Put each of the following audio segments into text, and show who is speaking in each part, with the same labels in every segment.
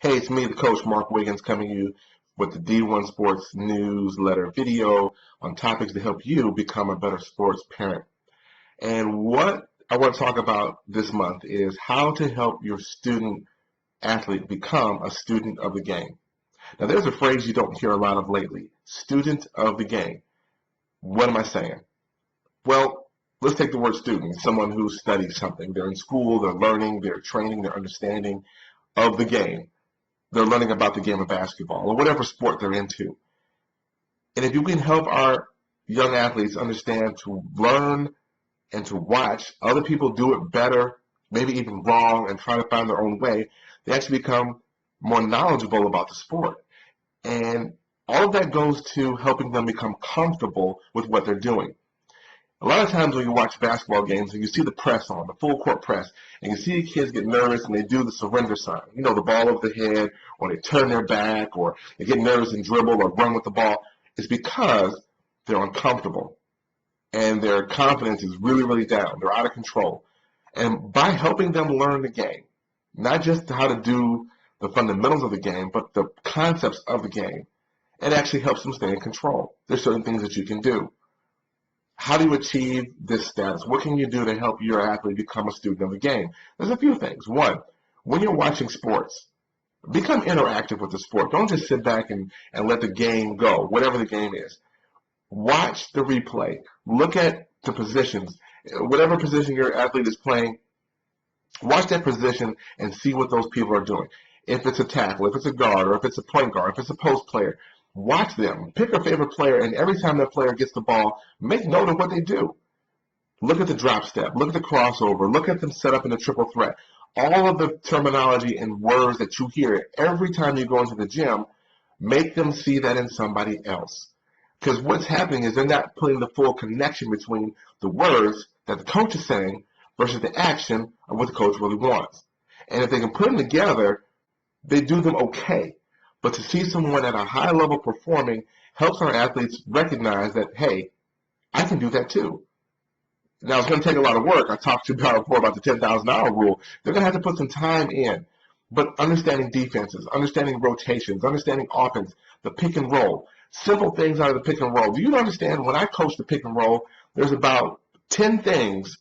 Speaker 1: Hey, it's me, the coach, Mark Wiggins, coming to you with the D1 Sports newsletter video on topics to help you become a better sports parent. And what I want to talk about this month is how to help your student athlete become a student of the game. Now, there's a phrase you don't hear a lot of lately, student of the game. What am I saying? Well, let's take the word student, someone who studies something. They're in school, they're learning, they're training, they're understanding of the game. They're learning about the game of basketball or whatever sport they're into. And if you can help our young athletes understand to learn and to watch other people do it better, maybe even wrong, and try to find their own way, they actually become more knowledgeable about the sport. And all of that goes to helping them become comfortable with what they're doing. A lot of times when you watch basketball games and you see the press on, the full court press, and you see kids get nervous and they do the surrender sign, you know, the ball over the head, or they turn their back, or they get nervous and dribble or run with the ball, it's because they're uncomfortable and their confidence is really, really down. They're out of control. And by helping them learn the game, not just how to do the fundamentals of the game, but the concepts of the game, it actually helps them stay in control. There's certain things that you can do. How do you achieve this status? What can you do to help your athlete become a student of the game? There's a few things. One, when you're watching sports, become interactive with the sport. Don't just sit back and let the game go, whatever the game is. Watch the replay. Look at the positions. Whatever position your athlete is playing, watch that position and see what those people are doing. If it's a tackle, if it's a guard, or if it's a point guard, if it's a post player, watch them. Pick a favorite player, and every time that player gets the ball, make note of what they do. Look at the drop step. Look at the crossover. Look at them set up in a triple threat. All of the terminology and words that you hear every time you go into the gym, make them see that in somebody else. Because what's happening is they're not putting the full connection between the words that the coach is saying versus the action of what the coach really wants. And if they can put them together, they do them okay. But to see someone at a high level performing helps our athletes recognize that, hey, I can do that too. Now, it's going to take a lot of work. I talked to you before about the 10,000 hour rule. They're going to have to put some time in. But understanding defenses, understanding rotations, understanding offense, the pick and roll, simple things out of the pick and roll. Do you understand when I coach the pick and roll, there's about 10 things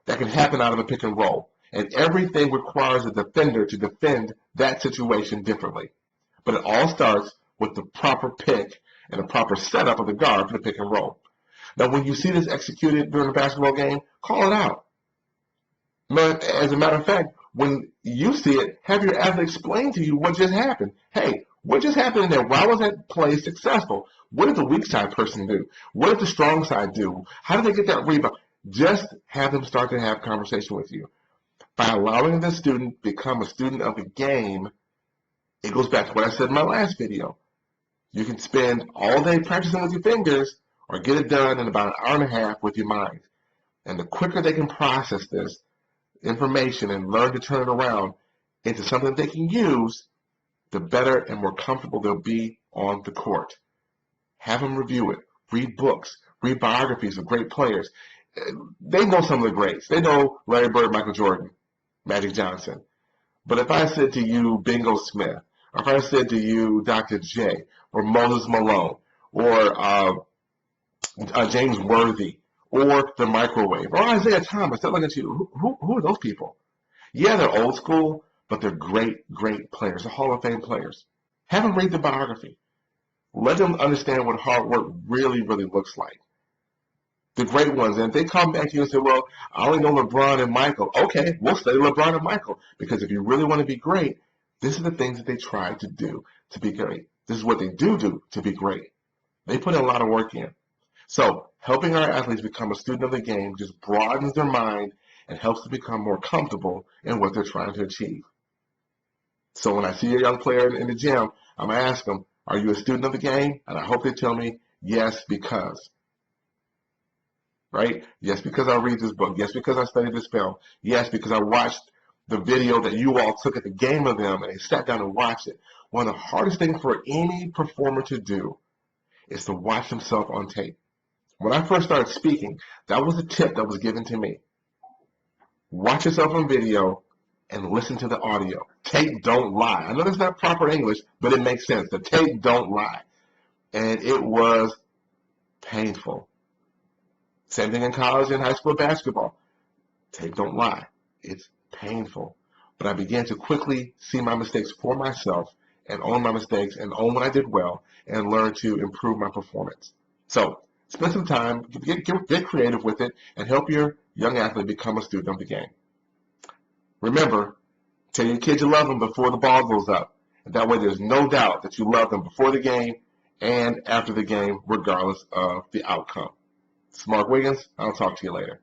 Speaker 1: that can happen out of a pick and roll. And everything requires a defender to defend that situation differently. But it all starts with the proper pick and the proper setup of the guard for the pick and roll. Now, when you see this executed during a basketball game, call it out. As a matter of fact, when you see it, have your athlete explain to you what just happened. Hey, what just happened in there? Why was that play successful? What did the weak side person do? What did the strong side do? How did they get that rebound? Just have them start to have conversation with you. By allowing the student to become a student of the game, it goes back to what I said in my last video. You can spend all day practicing with your fingers or get it done in about an hour and a half with your mind. And the quicker they can process this information and learn to turn it around into something they can use, the better and more comfortable they'll be on the court. Have them review it. Read books. Read biographies of great players. They know some of the greats. They know Larry Bird, Michael Jordan, Magic Johnson. But if I said to you Bingo Smith, or if I said to you Dr. J, or Moses Malone, or James Worthy, or the Microwave, or Isaiah Thomas, they're looking at you. Who are those people? Yeah, they're old school, but they're great, great players. They're Hall of Fame players. Have them read the biography. Let them understand what hard work really, really looks like. The great ones. And if they come back to you and say, well, I only know LeBron and Michael. Okay, we'll study LeBron and Michael. Because if you really want to be great, this is the things that they try to do to be great. This is what they do to be great. They put a lot of work in. So helping our athletes become a student of the game just broadens their mind and helps them become more comfortable in what they're trying to achieve. So when I see a young player in the gym, I'm going to ask them, are you a student of the game? And I hope they tell me, yes, because. Right? Yes, because I read this book. Yes, because I studied this film. Yes, because I watched the video that you all took at the game of them and they sat down and watched it. One of the hardest things for any performer to do is to watch himself on tape. When I first started speaking, that was a tip that was given to me. Watch yourself on video and listen to the audio. Tape don't lie. I know that's not proper English, but it makes sense. The tape don't lie. And it was painful. Same thing in college and high school basketball. Tape don't lie. It's painful. But I began to quickly see my mistakes for myself and own my mistakes and own what I did well and learn to improve my performance. So spend some time, get creative with it, and help your young athlete become a student of the game. Remember, tell your kids you love them before the ball goes up. And that way there's no doubt that you love them before the game and after the game, regardless of the outcome. This is Mark Wiggins. I'll talk to you later.